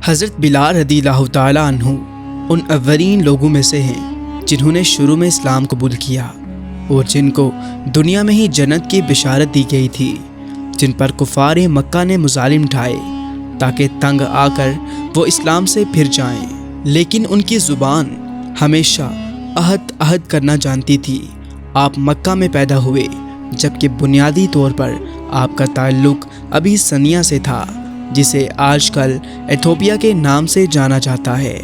حضرت بلال رضی اللہ تعالیٰ عنہ ان اولین لوگوں میں سے ہیں جنہوں نے شروع میں اسلام قبول کیا اور جن کو دنیا میں ہی جنت کی بشارت دی گئی تھی، جن پر کفار مکہ نے مظالم ڈھائے تاکہ تنگ آ کر وہ اسلام سے پھر جائیں، لیکن ان کی زبان ہمیشہ عہد کرنا جانتی تھی۔ آپ مکہ میں پیدا ہوئے، جبکہ بنیادی طور پر آپ کا تعلق ابھی سنیا سے تھا، جسے آج کل ایتھوپیا کے نام سے جانا جاتا ہے۔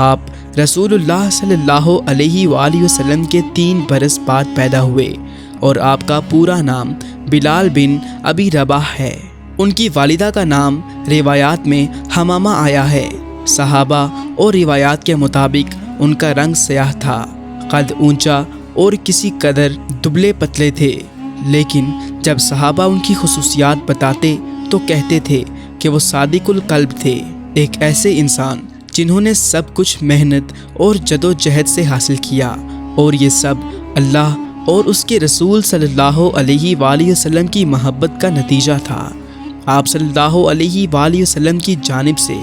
آپ رسول اللہ صلی اللہ علیہ وآلہ وسلم کے 3 برس بعد پیدا ہوئے اور آپ کا پورا نام بلال بن ابی رباح ہے۔ ان کی والدہ کا نام روایات میں حمامہ آیا ہے۔ صحابہ اور روایات کے مطابق ان کا رنگ سیاہ تھا، قد اونچا اور کسی قدر دبلے پتلے تھے، لیکن جب صحابہ ان کی خصوصیات بتاتے تو کہتے تھے کہ وہ صادق القلب تھے، ایک ایسے انسان جنہوں نے سب کچھ محنت اور جدوجہد سے حاصل کیا، اور یہ سب اللہ اور اس کے رسول صلی اللہ علیہ وآلہ وسلم کی محبت کا نتیجہ تھا۔ آپ صلی اللہ علیہ وآلہ وسلم کی جانب سے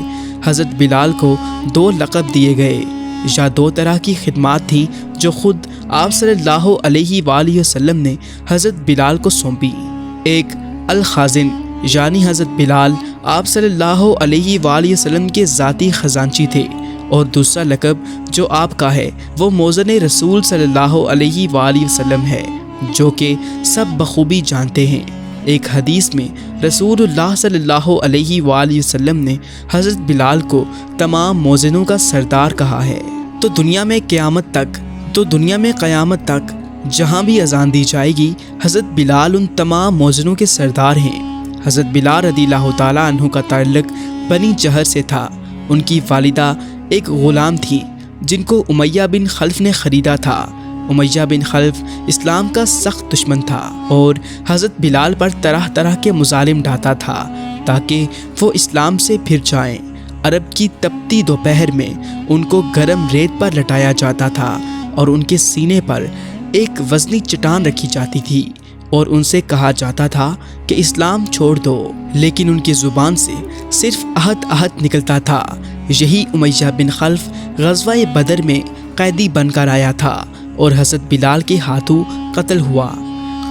حضرت بلال کو 2 لقب دیے گئے، یا 2 طرح کی خدمات تھیں جو خود آپ صلی اللہ علیہ وآلہ وسلم نے حضرت بلال کو سونپی۔ ایک الخازن، یعنی حضرت بلال آپ صلی اللہ علیہ وآلہ وسلم کے ذاتی خزانچی تھے، اور دوسرا لقب جو آپ کا ہے وہ موزن رسول صلی اللہ علیہ وآلہ وسلم ہے، جو کہ سب بخوبی جانتے ہیں۔ ایک حدیث میں رسول اللہ صلی اللہ علیہ وآلہ وسلم نے حضرت بلال کو تمام موزنوں کا سردار کہا ہے۔ تو دنیا میں قیامت تک جہاں بھی اذان دی جائے گی، حضرت بلال ان تمام موزنوں کے سردار ہیں۔ حضرت بلال رضی اللہ تعالیٰ عنہ کا تعلق بنی جہر سے تھا۔ ان کی والدہ ایک غلام تھی جن کو امیہ بن خلف نے خریدا تھا۔ امیہ بن خلف اسلام کا سخت دشمن تھا اور حضرت بلال پر طرح طرح کے مظالم ڈھاتا تھا تاکہ وہ اسلام سے پھر جائیں۔ عرب کی تپتی دوپہر میں ان کو گرم ریت پر لٹایا جاتا تھا اور ان کے سینے پر ایک وزنی چٹان رکھی جاتی تھی اور ان سے کہا جاتا تھا کہ اسلام چھوڑ دو، لیکن ان کی زبان سے صرف عہد نکلتا تھا۔ یہی امیہ بن خلف غزوہ بدر میں قیدی بن کر آیا تھا اور حضرت بلال کے ہاتھوں قتل ہوا۔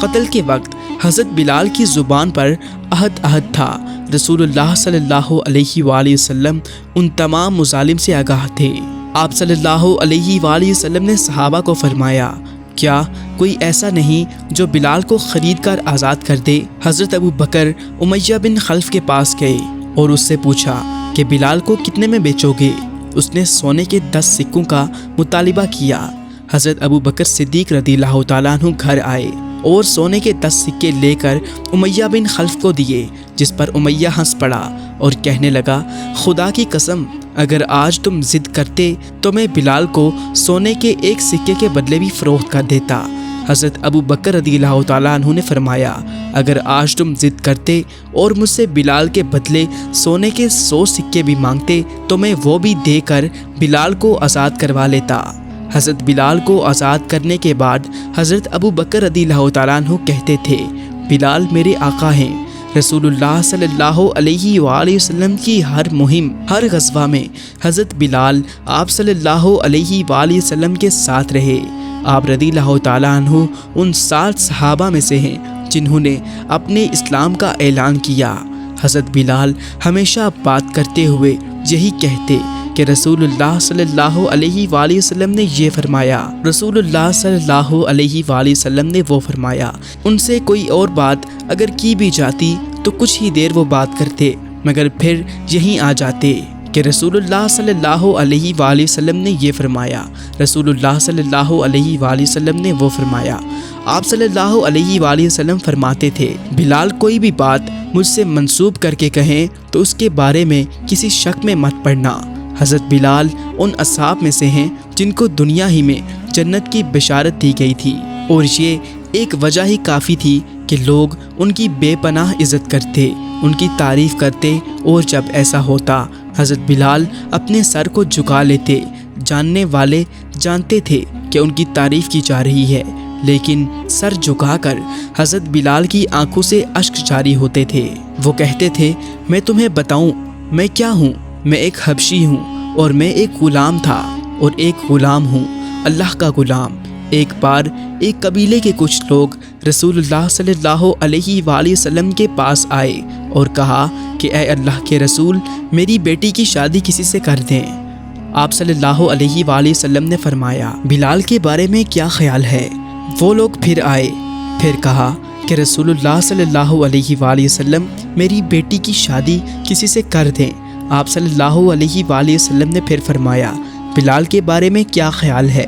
قتل کے وقت حضرت بلال کی زبان پر عہد تھا۔ رسول اللہ صلی اللہ علیہ وآلہ وسلم ان تمام مظالم سے آگاہ تھے۔ آپ صلی اللہ علیہ وآلہ وسلم نے صحابہ کو فرمایا، کیا کوئی ایسا نہیں جو بلال کو خرید کر آزاد کر دے؟ حضرت ابو بکر امیہ بن خلف کے پاس گئے اور اس سے پوچھا کہ بلال کو کتنے میں بیچو گے؟ اس نے سونے کے 10 سکوں کا مطالبہ کیا۔ حضرت ابو بکر صدیق رضی اللہ تعالیٰ عنہ گھر آئے اور سونے کے 10 سکے لے کر امیہ بن خلف کو دیے، جس پر امیہ ہنس پڑا اور کہنے لگا، خدا کی قسم اگر آج تم ضد کرتے تو میں بلال کو سونے کے 1 سکے کے بدلے بھی فروخت کر دیتا۔ حضرت ابو بکر رضی اللہ تعالیٰ عنہ نے فرمایا، اگر آج تم ضد کرتے اور مجھ سے بلال کے بدلے سونے کے 100 سکے بھی مانگتے تو میں وہ بھی دے کر بلال کو آزاد کروا لیتا۔ حضرت بلال کو آزاد کرنے کے بعد حضرت ابو بکر رضی اللہ تعالیٰ عنہ کہتے تھے، بلال میرے آقا ہیں۔ رسول اللہ صلی اللہ علیہ وآلہ وسلم کی ہر مہم، ہر غزوہ میں حضرت بلال آپ صلی اللہ علیہ وآلہ وسلم کے ساتھ رہے۔ آپ رضی اللہ تعالیٰ عنہ ان 60 صحابہ میں سے ہیں جنہوں نے اپنے اسلام کا اعلان کیا۔ حضرت بلال ہمیشہ بات کرتے ہوئے یہی کہتے کہ رسول اللہ صلی اللہ علیہ وآلہ وسلم نے یہ فرمایا، رسول اللہ صلی اللہ علیہ وآلہ وسلم نے وہ فرمایا۔ ان سے کوئی اور بات اگر کی بھی جاتی تو کچھ ہی دیر وہ بات کرتے، مگر پھر یہیں آ جاتے کہ رسول اللہ صلی اللہ علیہ وآلہ وسلم نے یہ فرمایا، رسول اللہ صلی اللہ علیہ وآلہ وسلم نے وہ فرمایا۔ آپ صلی اللہ علیہ وآلہ وسلم فرماتے تھے، بلال کوئی بھی بات مجھ سے منسوب کر کے کہیں تو اس کے بارے میں کسی شک میں مت پڑنا۔ حضرت بلال ان اصحاب میں سے ہیں جن کو دنیا ہی میں جنت کی بشارت دی گئی تھی، اور یہ ایک وجہ ہی کافی تھی کہ لوگ ان کی بے پناہ عزت کرتے، ان کی تعریف کرتے، اور جب ایسا ہوتا حضرت بلال اپنے سر کو جھکا لیتے۔ جاننے والے جانتے تھے کہ ان کی تعریف کی جا رہی ہے، لیکن سر جھکا کر حضرت بلال کی آنکھوں سے اشک جاری ہوتے تھے۔ وہ کہتے تھے، میں تمہیں بتاؤں میں کیا ہوں؟ میں ایک حبشی ہوں اور میں ایک غلام تھا اور ایک غلام ہوں اللہ کا غلام۔ ایک بار ایک قبیلے کے کچھ لوگ رسول اللہ صلی اللہ علیہ وآلہ وسلم کے پاس آئے اور کہا کہ اے اللہ کے رسول، میری بیٹی کی شادی کسی سے کر دیں۔ آپ صلی اللہ علیہ وآلہ وسلم نے فرمایا، بلال کے بارے میں کیا خیال ہے؟ وہ لوگ پھر آئے، پھر کہا کہ رسول اللہ صلی اللہ علیہ وآلہ وسلم میری بیٹی کی شادی کسی سے کر دیں۔ آپ صلی اللہ علیہ وآلہ وسلم نے پھر فرمایا، بلال کے بارے میں کیا خیال ہے؟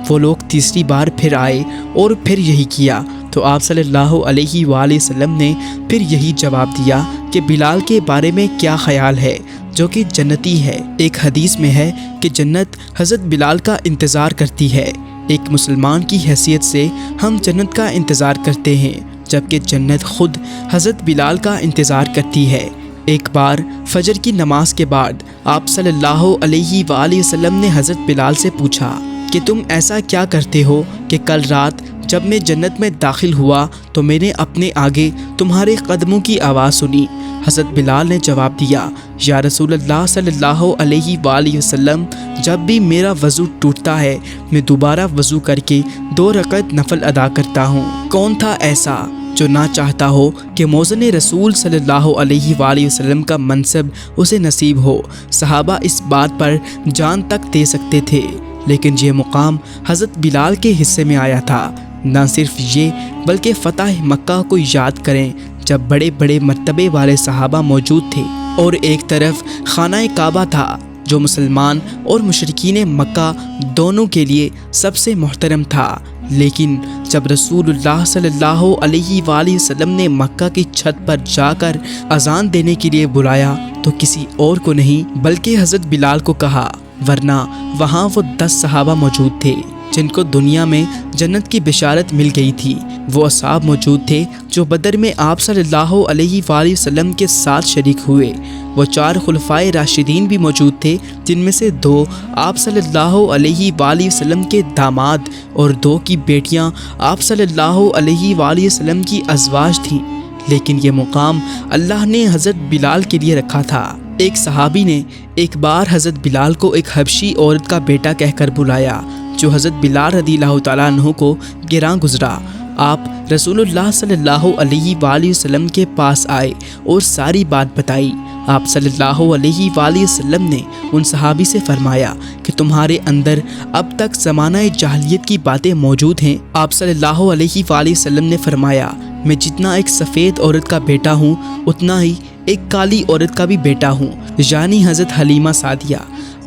وہ لوگ تیسری بار پھر آئے اور پھر یہی کیا تو آپ صلی اللہ علیہ وآلہ وسلم نے پھر یہی جواب دیا کہ بلال کے بارے میں کیا خیال ہے، جو کہ جنتی ہے۔ ایک حدیث میں ہے کہ جنت حضرت بلال کا انتظار کرتی ہے۔ ایک مسلمان کی حیثیت سے ہم جنت کا انتظار کرتے ہیں، جبکہ جنت خود حضرت بلال کا انتظار کرتی ہے۔ ایک بار فجر کی نماز کے بعد آپ صلی اللہ علیہ وآلہ وسلم نے حضرت بلال سے پوچھا کہ تم ایسا کیا کرتے ہو کہ کل رات جب میں جنت میں داخل ہوا تو میں نے اپنے آگے تمہارے قدموں کی آواز سنی۔ حضرت بلال نے جواب دیا، یا رسول اللہ صلی اللہ علیہ وآلہ وسلم، جب بھی میرا وضو ٹوٹتا ہے میں دوبارہ وضو کر کے 2 رکعت نفل ادا کرتا ہوں۔ کون تھا ایسا جو نہ چاہتا ہو کہ موزن رسول صلی اللہ علیہ وآلہ وسلم کا منصب اسے نصیب ہو؟ صحابہ اس بات پر جان تک دے سکتے تھے، لیکن یہ مقام حضرت بلال کے حصے میں آیا تھا۔ نہ صرف یہ بلکہ فتح مکہ کو یاد کریں جب بڑے بڑے مرتبے والے صحابہ موجود تھے اور ایک طرف خانہ کعبہ تھا جو مسلمان اور مشرکین مکہ دونوں کے لیے سب سے محترم تھا، لیکن جب رسول اللہ صلی اللہ علیہ وآلہ وسلم نے مکہ کی چھت پر جا کر اذان دینے کے لیے بلایا تو کسی اور کو نہیں بلکہ حضرت بلال کو کہا، ورنہ وہاں وہ 10 صحابہ موجود تھے جن کو دنیا میں جنت کی بشارت مل گئی تھی۔ وہ اصحاب موجود تھے جو بدر میں آپ صلی اللہ علیہ وآلہ وسلم کے ساتھ شریک ہوئے۔ وہ 4 خلفائے راشدین بھی موجود تھے، جن میں سے 2 آپ صلی اللہ علیہ وآلہ وسلم کے داماد اور 2 کی بیٹیاں آپ صلی اللہ علیہ وآلہ وسلم کی ازواج تھیں، لیکن یہ مقام اللہ نے حضرت بلال کے لیے رکھا تھا۔ ایک صحابی نے ایک بار حضرت بلال کو ایک حبشی عورت کا بیٹا کہہ کر بلایا جو حضرت بلال رضی اللہ تعالیٰ عنہ کو گراں گزرا۔ آپ رسول اللہ صلی اللہ علیہ وآلہ وسلم کے پاس آئے اور ساری بات بتائی۔ آپ صلی اللہ علیہ وآلہ وسلم نے ان صحابی سے فرمایا کہ تمہارے اندر اب تک زمانہ جاہلیت کی باتیں موجود ہیں۔ آپ صلی اللہ علیہ وآلہ وسلم نے فرمایا، میں جتنا ایک سفید عورت کا بیٹا ہوں اتنا ہی ایک کالی عورت کا بھی بیٹا ہوں، یعنی حضرت حلیمہ سعدیہ۔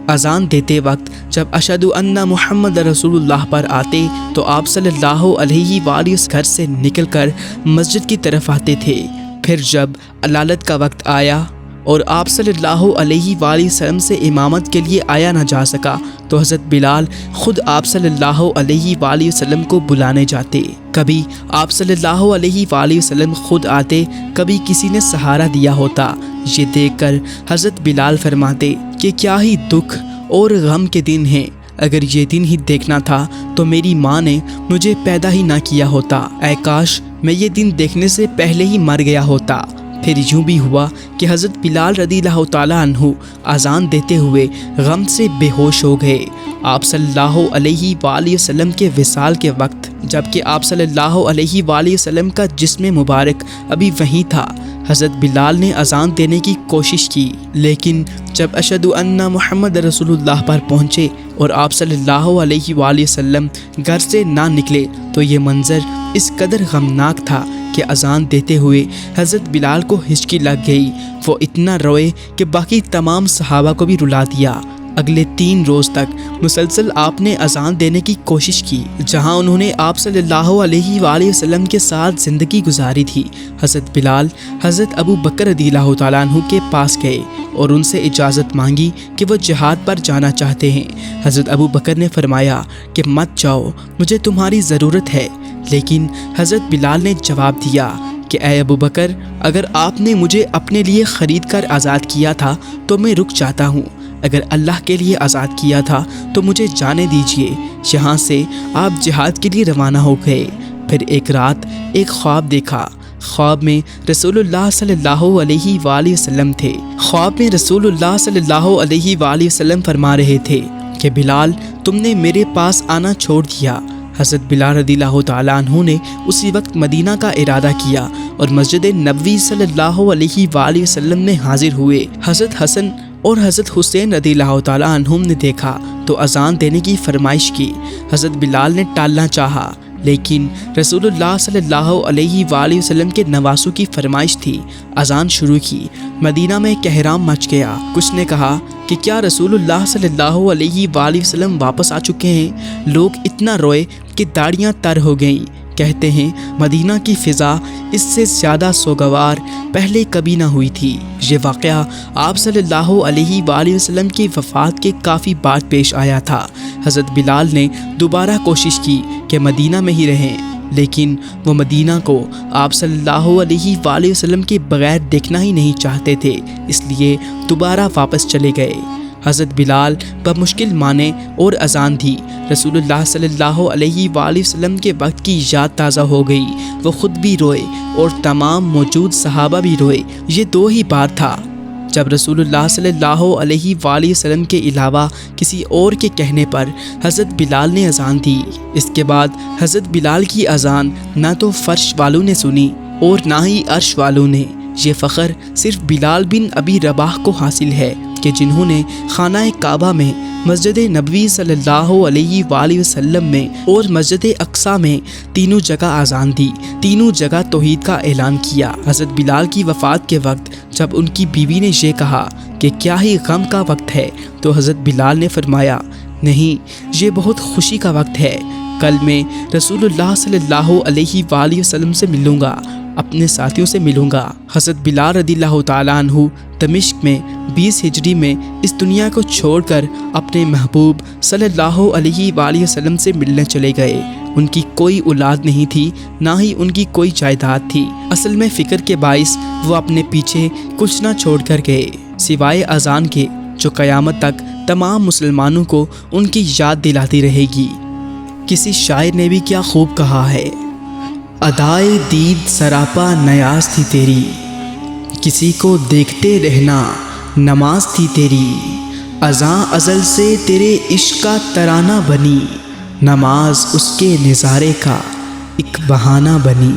اذان دیتے وقت جب اشہد ان محمد رسول اللہ پر آتے تو آپ صلی اللہ علیہ وآلہ وسلم گھر سے نکل کر مسجد کی طرف آتے تھے۔ پھر جب علالت کا وقت آیا اور آپ صلی اللہ علیہ وآلہ وسلم سے امامت کے لیے آیا نہ جا سکا تو حضرت بلال خود آپ صلی اللہ علیہ وآلہ وسلم کو بلانے جاتے۔ کبھی آپ صلی اللہ علیہ وآلہ وسلم خود آتے، کبھی کسی نے سہارا دیا ہوتا۔ یہ دیکھ کر حضرت بلال فرماتے کہ کیا ہی دکھ اور غم کے دن ہیں، اگر یہ دن ہی دیکھنا تھا تو میری ماں نے مجھے پیدا ہی نہ کیا ہوتا، اے کاش میں یہ دن دیکھنے سے پہلے ہی مر گیا ہوتا۔ پھر یوں بھی ہوا کہ حضرت بلال رضی اللہ تعالیٰ عنہ اذان دیتے ہوئے غم سے بے ہوش ہو گئے۔ آپ صلی اللہ علیہ وآلہ وسلم کے وصال کے وقت جبکہ آپ صلی اللہ علیہ وآلہ وسلم کا جسم مبارک ابھی وہیں تھا، حضرت بلال نے اذان دینے کی کوشش کی، لیکن جب اشہد ان محمد رسول اللہ پر پہنچے اور آپ صلی اللہ علیہ وآلہ وسلم گھر سے نہ نکلے تو یہ منظر اس قدر غمناک تھا کہ اذان دیتے ہوئے حضرت بلال کو ہچکی لگ گئی۔ وہ اتنا روئے کہ باقی تمام صحابہ کو بھی رلا دیا۔ اگلے 3 روز تک مسلسل آپ نے اذان دینے کی کوشش کی، جہاں انہوں نے آپ صلی اللہ علیہ وآلہ وسلم کے ساتھ زندگی گزاری تھی۔ حضرت بلال حضرت ابو بکر رضی اللہ تعالیٰ عنہ کے پاس گئے اور ان سے اجازت مانگی کہ وہ جہاد پر جانا چاہتے ہیں۔ حضرت ابو بکر نے فرمایا کہ مت جاؤ، مجھے تمہاری ضرورت ہے، لیکن حضرت بلال نے جواب دیا کہ اے ابو بکر، اگر آپ نے مجھے اپنے لیے خرید کر آزاد کیا تھا تو میں رک جاتا ہوں، اگر اللہ کے لیے آزاد کیا تھا تو مجھے جانے دیجیے۔ یہاں سے آپ جہاد کے لیے روانہ ہو گئے۔ پھر ایک رات ایک خواب دیکھا خواب میں رسول اللہ صلی اللہ علیہ وآلہ وسلم تھے۔ خواب میں رسول اللہ صلی اللہ علیہ وآلہ وسلم فرما رہے تھے کہ بلال تم نے میرے پاس آنا چھوڑ دیا۔ حضرت بلال رضی اللہ تعالیٰ عنہ نے اسی وقت مدینہ کا ارادہ کیا اور مسجد نبوی صلی اللہ علیہ وآلہ وسلم میں حاضر ہوئے۔ حضرت حسن اور حضرت حسین رضی اللہ تعالیٰ عنہم نے دیکھا تو اذان دینے کی فرمائش کی۔ حضرت بلال نے ٹالنا چاہا لیکن رسول اللہ صلی اللہ علیہ وآلہ وسلم کے نواسوں کی فرمائش تھی۔ اذان شروع کی، مدینہ میں کہرام مچ گیا۔ کچھ نے کہا کہ کیا رسول اللہ صلی اللہ علیہ وآلہ وسلم واپس آ چکے ہیں؟ لوگ اتنا روئے کہ داڑیاں تر ہو گئیں۔ کہتے ہیں مدینہ کی فضا اس سے زیادہ سوگوار پہلے کبھی نہ ہوئی تھی۔ یہ واقعہ آپ صلی اللہ علیہ وآلہ وسلم کی وفات کے کافی بعد پیش آیا تھا۔ حضرت بلال نے دوبارہ کوشش کی کہ مدینہ میں ہی رہیں، لیکن وہ مدینہ کو آپ صلی اللہ علیہ وآلہ وسلم کے بغیر دیکھنا ہی نہیں چاہتے تھے، اس لیے دوبارہ واپس چلے گئے۔ حضرت بلال بمشکل مانے اور اذان دی۔ رسول اللہ صلی اللہ علیہ وآلہ وسلم کے وقت کی یاد تازہ ہو گئی۔ وہ خود بھی روئے اور تمام موجود صحابہ بھی روئے۔ یہ دو ہی بار تھا جب رسول اللہ صلی اللہ علیہ وآلہ وسلم کے علاوہ کسی اور کے کہنے پر حضرت بلال نے اذان دی۔ اس کے بعد حضرت بلال کی اذان نہ تو فرش والوں نے سنی اور نہ ہی عرش والوں نے۔ یہ فخر صرف بلال بن ابی رباح کو حاصل ہے کہ جنہوں نے خانہ کعبہ میں، مسجد نبوی صلی اللہ علیہ وآلہ وسلم میں اور مسجد اقصیٰ میں تینوں جگہ اذان دی، تینوں جگہ توحید کا اعلان کیا۔ حضرت بلال کی وفات کے وقت جب ان کی بیوی نے یہ کہا کہ کیا ہی غم کا وقت ہے، تو حضرت بلال نے فرمایا نہیں، یہ بہت خوشی کا وقت ہے۔ کل میں رسول اللہ صلی اللہ علیہ وآلہ وسلم سے ملوں گا، اپنے ساتھیوں سے ملوں گا۔ حضرت بلال رضی اللہ تعالیٰ عنہ دمشق میں 20 ہجری میں اس دنیا کو چھوڑ کر اپنے محبوب صلی اللہ علیہ وآلہ وسلم سے ملنے چلے گئے۔ ان کی کوئی اولاد نہیں تھی، نہ ہی ان کی کوئی جائیداد تھی۔ اصل میں فکر کے باعث وہ اپنے پیچھے کچھ نہ چھوڑ کر گئے سوائے اذان کے، جو قیامت تک تمام مسلمانوں کو ان کی یاد دلاتی رہے گی۔ کسی شاعر نے بھی کیا خوب کہا ہے، ادائے دید سراپا نیاز تھی تیری، کسی کو دیکھتے رہنا نماز تھی تیری، ازاں ازل سے تیرے عشق کا ترانہ بنی، نماز اس کے نظارے کا ایک بہانہ بنی۔